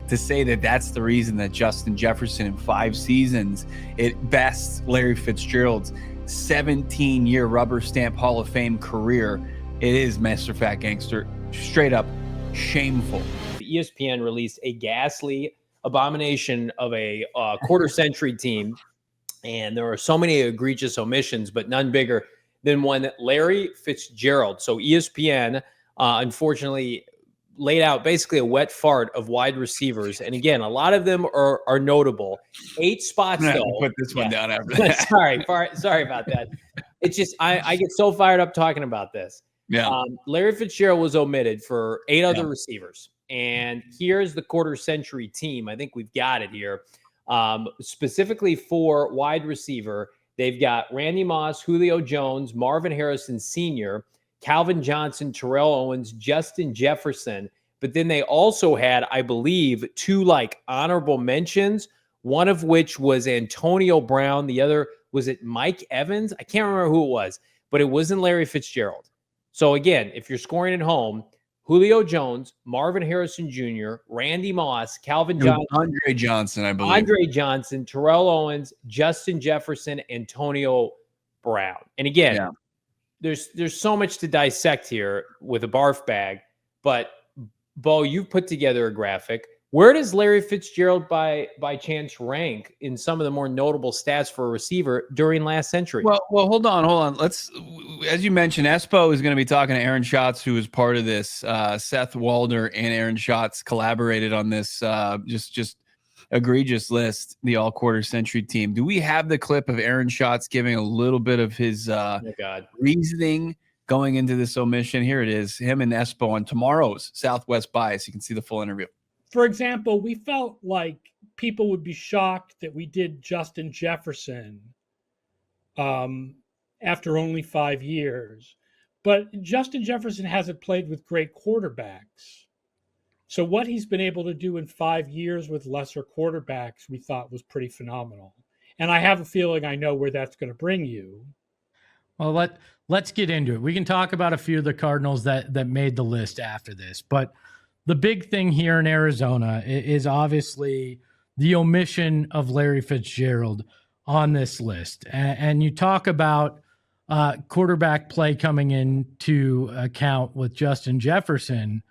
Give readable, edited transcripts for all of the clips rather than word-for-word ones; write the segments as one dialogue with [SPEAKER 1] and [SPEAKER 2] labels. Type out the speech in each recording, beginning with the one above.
[SPEAKER 1] To say that that's the reason that Justin Jefferson in 5 seasons, at best, Larry Fitzgerald's 17-year rubber stamp Hall of Fame career, it is Mr. Fat Gangster, straight up shameful.
[SPEAKER 2] The ESPN released a ghastly abomination of a quarter century team, and there are so many egregious omissions, but none bigger than when Larry Fitzgerald. So ESPN, unfortunately, laid out basically a wet fart of wide receivers. And again, a lot of them are notable. 8 spots, though.
[SPEAKER 1] Put this one down after that.
[SPEAKER 2] sorry about that. It's just, I get so fired up talking about this.
[SPEAKER 1] Yeah.
[SPEAKER 2] Larry Fitzgerald was omitted for 8 other receivers. And here's the quarter century team. I think we've got it here. Specifically for wide receiver, they've got Randy Moss, Julio Jones, Marvin Harrison Sr., Calvin Johnson, Terrell Owens, Justin Jefferson. But then they also had, I believe, 2 honorable mentions, one of which was Antonio Brown. The other, was it Mike Evans? I can't remember who it was, but it wasn't Larry Fitzgerald. So again, if you're scoring at home, Julio Jones, Marvin Harrison Jr., Randy Moss, Calvin Johnson,
[SPEAKER 1] Andre Johnson, I believe.
[SPEAKER 2] Andre Johnson, Terrell Owens, Justin Jefferson, Antonio Brown. And again, there's so much to dissect here with a barf bag, but Bo, you've put together a graphic. Where does Larry Fitzgerald by chance rank in some of the more notable stats for a receiver during last century?
[SPEAKER 1] Well, hold on. Let's, as you mentioned, Espo is going to be talking to Aaron Schatz, who is part of this. Seth Walder and Aaron Schatz collaborated on this just egregious list, the all quarter century team. Do we have the clip of Aaron Schatz giving a little bit of his reasoning going into this omission? Here it is, him and Espo on tomorrow's Southwest Bias. You can see the full interview.
[SPEAKER 3] For example, we felt like people would be shocked that we did Justin Jefferson after only 5 years. But Justin Jefferson hasn't played with great quarterbacks. So what he's been able to do in 5 years with lesser quarterbacks, we thought was pretty phenomenal. And I have a feeling I know where that's going to bring you.
[SPEAKER 4] Well, let's get into it. We can talk about a few of the Cardinals that made the list after this, but the big thing here in Arizona is obviously the omission of Larry Fitzgerald on this list. And you talk about quarterback play coming into account with Justin Jefferson.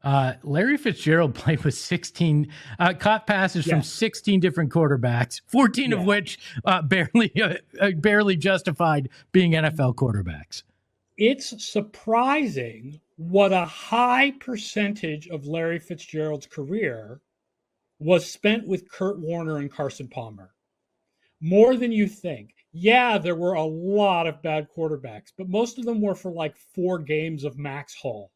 [SPEAKER 4] Larry Fitzgerald played with 16, caught passes from 16 different quarterbacks, 14 of which barely justified being NFL quarterbacks.
[SPEAKER 3] It's surprising what a high percentage of Larry Fitzgerald's career was spent with Kurt Warner and Carson Palmer. More than you think. Yeah, there were a lot of bad quarterbacks, but most of them were for 4 games of Max Hall.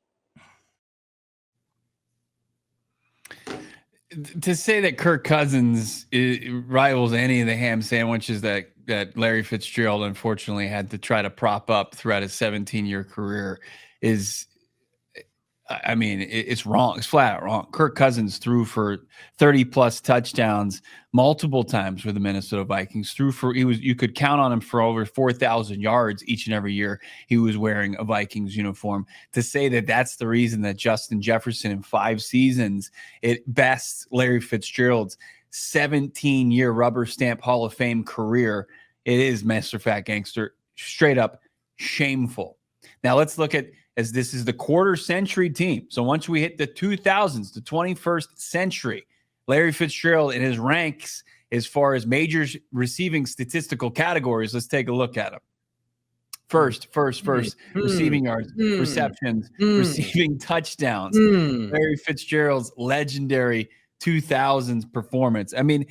[SPEAKER 1] To say that Kirk Cousins rivals any of the ham sandwiches that Larry Fitzgerald unfortunately had to try to prop up throughout his 17-year career is, I mean, it's wrong. It's flat out wrong. Kirk Cousins threw for 30-plus touchdowns multiple times for the Minnesota Vikings. You could count on him for over 4,000 yards each and every year he was wearing a Vikings uniform. To say that that's the reason that Justin Jefferson in 5 seasons, at best, Larry Fitzgerald's 17-year rubber stamp Hall of Fame career, it is Mr. Fat Gangster, straight up shameful. Now let's look at, as this is the quarter century team. So once we hit the 2000s, the 21st century, Larry Fitzgerald in his ranks as far as major receiving statistical categories, let's take a look at them. First, receiving yards, receptions, receiving touchdowns. Larry Fitzgerald's legendary 2000s performance. I mean,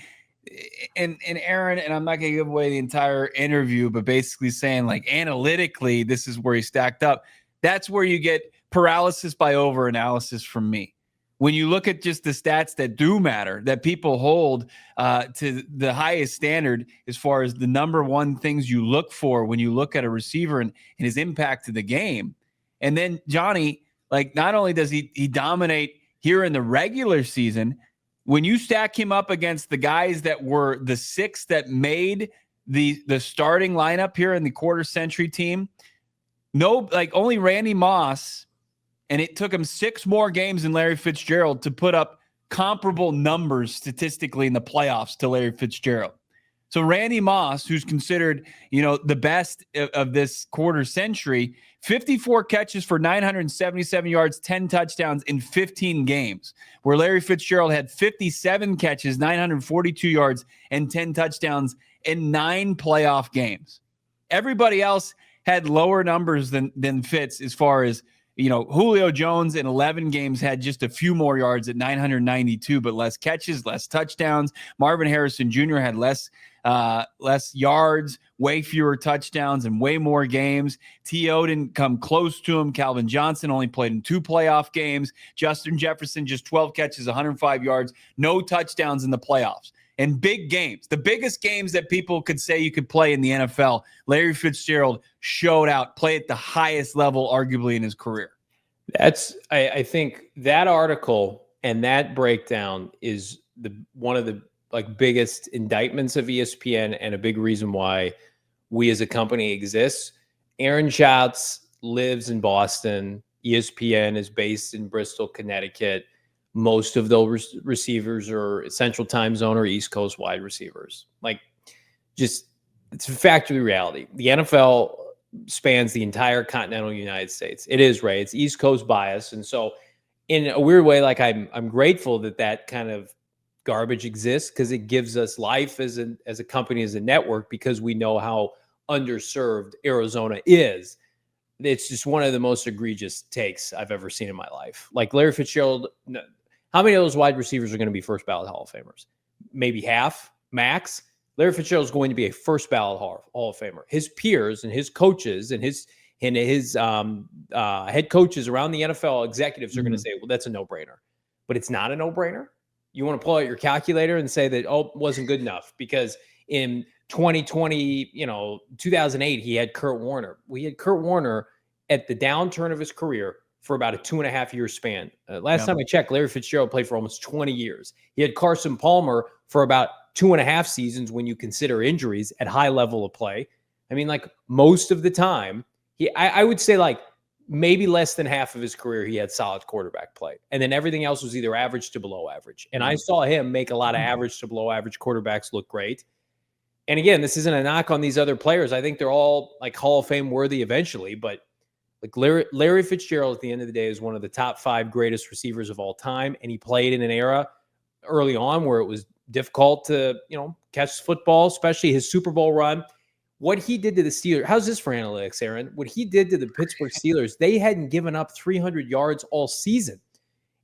[SPEAKER 1] and Aaron, and I'm not going to give away the entire interview, but basically saying analytically, this is where he stacked up. That's where you get paralysis by overanalysis from me. When you look at just the stats that do matter, that people hold to the highest standard as far as the number one things you look for when you look at a receiver and his impact to the game. And then Johnny, not only does he dominate here in the regular season, when you stack him up against the guys that were the 6 that made the starting lineup here in the quarter century team, only Randy Moss, and it took him 6 more games than Larry Fitzgerald to put up comparable numbers statistically in the playoffs to Larry Fitzgerald. So Randy Moss, who's considered, the best of this quarter century, 54 catches for 977 yards, 10 touchdowns in 15 games, where Larry Fitzgerald had 57 catches, 942 yards, and 10 touchdowns in 9 playoff games. Everybody else had lower numbers than Fitz as far as, Julio Jones in 11 games had just a few more yards at 992, but less catches, less touchdowns. Marvin Harrison Jr. had less yards, way fewer touchdowns, and way more games. T.O. didn't come close to him. Calvin Johnson only played in 2 playoff games. Justin Jefferson, just 12 catches, 105 yards, no touchdowns in the playoffs. And big games, the biggest games that people could say you could play in the NFL, Larry Fitzgerald showed out, play at the highest level, arguably, in his career.
[SPEAKER 2] I think that article and that breakdown is one of the biggest indictments of ESPN and a big reason why we as a company exists. Aaron Schatz lives in Boston. ESPN is based in Bristol, Connecticut. Most of those receivers are Central Time Zone or East Coast wide receivers. It's a factory reality. The NFL spans the entire continental United States. It is, Ray. It's East Coast bias. And so in a weird way, I'm grateful that kind of garbage exists because it gives us life as a company, as a network, because we know how underserved Arizona is. It's just one of the most egregious takes I've ever seen in my life. Larry Fitzgerald, how many of those wide receivers are going to be first ballot Hall of Famers? Maybe half, max. Larry Fitzgerald is going to be a first ballot Hall of Famer. His peers and his coaches and his head coaches around the NFL executives are going to say, well, that's a no-brainer. But it's not a no-brainer. You want to pull out your calculator and say that, it wasn't good enough because in 2020, 2008, he had Kurt Warner. We had Kurt Warner at the downturn of his career for about a 2.5-year span. Last time I checked, Larry Fitzgerald played for almost 20 years. He had Carson Palmer for about 2.5 seasons when you consider injuries at high level of play. I mean, most of the time, I would say maybe less than half of his career, he had solid quarterback play. And then everything else was either average to below average. And I saw him make a lot of average to below average quarterbacks look great. And again, this isn't a knock on these other players. I think they're all Hall of Fame worthy eventually, but Larry Fitzgerald at the end of the day is one of the top 5 greatest receivers of all time. And he played in an era early on where it was difficult to, catch football, especially his Super Bowl run. What he did to the Steelers, how's this for analytics, Aaron? What he did to the Pittsburgh Steelers, they hadn't given up 300 yards all season.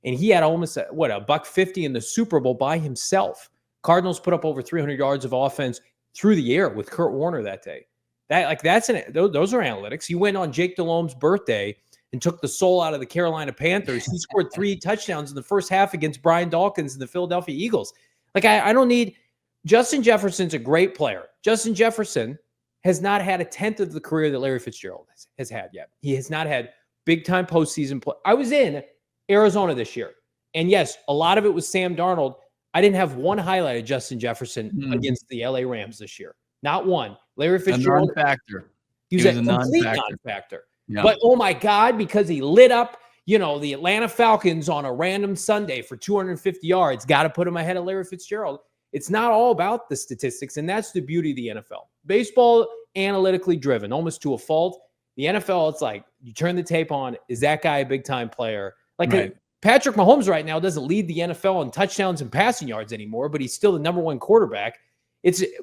[SPEAKER 2] And he had almost a $150 in the Super Bowl by himself. Cardinals put up over 300 yards of offense through the air with Kurt Warner that day. Those are analytics. He went on Jake Delhomme's birthday and took the soul out of the Carolina Panthers. He scored 3 touchdowns in the first half against Brian Dawkins and the Philadelphia Eagles. I don't need – Justin Jefferson's a great player. Justin Jefferson has not had a tenth of the career that Larry Fitzgerald has had yet. He has not had big-time postseason play. I was in Arizona this year, and yes, a lot of it was Sam Darnold. I didn't have one highlight of Justin Jefferson against the LA Rams this year. Not one. Larry Fitzgerald.
[SPEAKER 1] A non-factor.
[SPEAKER 2] He was a complete non-factor.
[SPEAKER 1] Yeah.
[SPEAKER 2] But, oh, my God, because he lit up, the Atlanta Falcons on a random Sunday for 250 yards, got to put him ahead of Larry Fitzgerald. It's not all about the statistics, and that's the beauty of the NFL. Baseball, analytically driven, almost to a fault. The NFL, it's you turn the tape on, is that guy a big-time player?
[SPEAKER 1] Right.
[SPEAKER 2] Patrick Mahomes right now doesn't lead the NFL in touchdowns and passing yards anymore, but he's still the number 1 quarterback.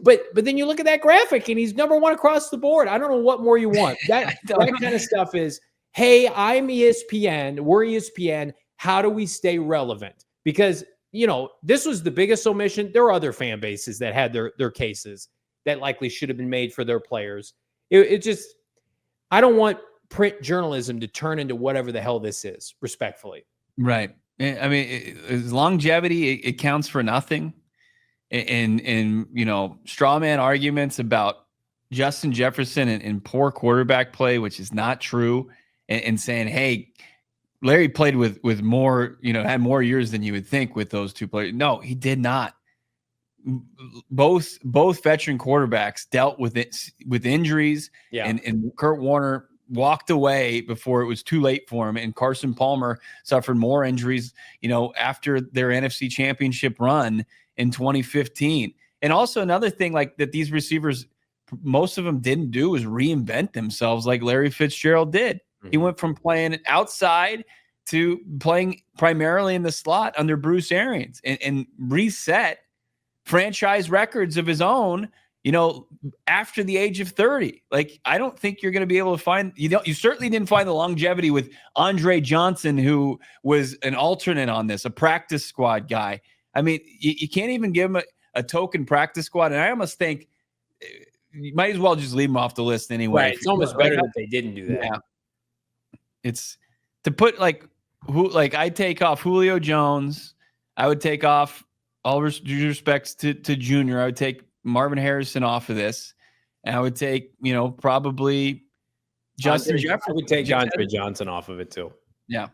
[SPEAKER 2] But then you look at that graphic and he's number 1 across the board. I don't know what more you want. That kind of stuff is, hey, I'm ESPN, we're ESPN. How do we stay relevant? Because, this was the biggest omission. There are other fan bases that had their cases that likely should have been made for their players. It just, I don't want print journalism to turn into whatever the hell this is, respectfully.
[SPEAKER 1] Right. I mean, longevity, it counts for nothing. And straw man arguments about Justin Jefferson and poor quarterback play, which is not true, and saying, hey, Larry played with more, had more years than you would think with those 2 players. No, he did not. Both veteran quarterbacks dealt with injuries, and Kurt Warner walked away before it was too late for him. And Carson Palmer suffered more injuries, after their NFC Championship run in 2015. And also another thing like that these receivers, most of them didn't do was reinvent themselves like Larry Fitzgerald did. Mm-hmm. He went from playing outside to playing primarily in the slot under Bruce Arians and reset franchise records of his own, after the age of 30. Like, I don't think you're going to be able to find, you certainly didn't find the longevity with Andre Johnson, who was an alternate on this, a practice squad guy. I mean, you can't even give him a token practice squad. And I almost think you might as well just leave him off the list anyway.
[SPEAKER 2] Right. It's almost better that they didn't do that.
[SPEAKER 1] Yeah. It's to put I'd take off Julio Jones. I would take off, all due respects to Junior, I would take Marvin Harrison off of this. And I would take, probably Justin Jefferson.
[SPEAKER 2] I would take Andre Johnson off of it too.
[SPEAKER 1] Yeah.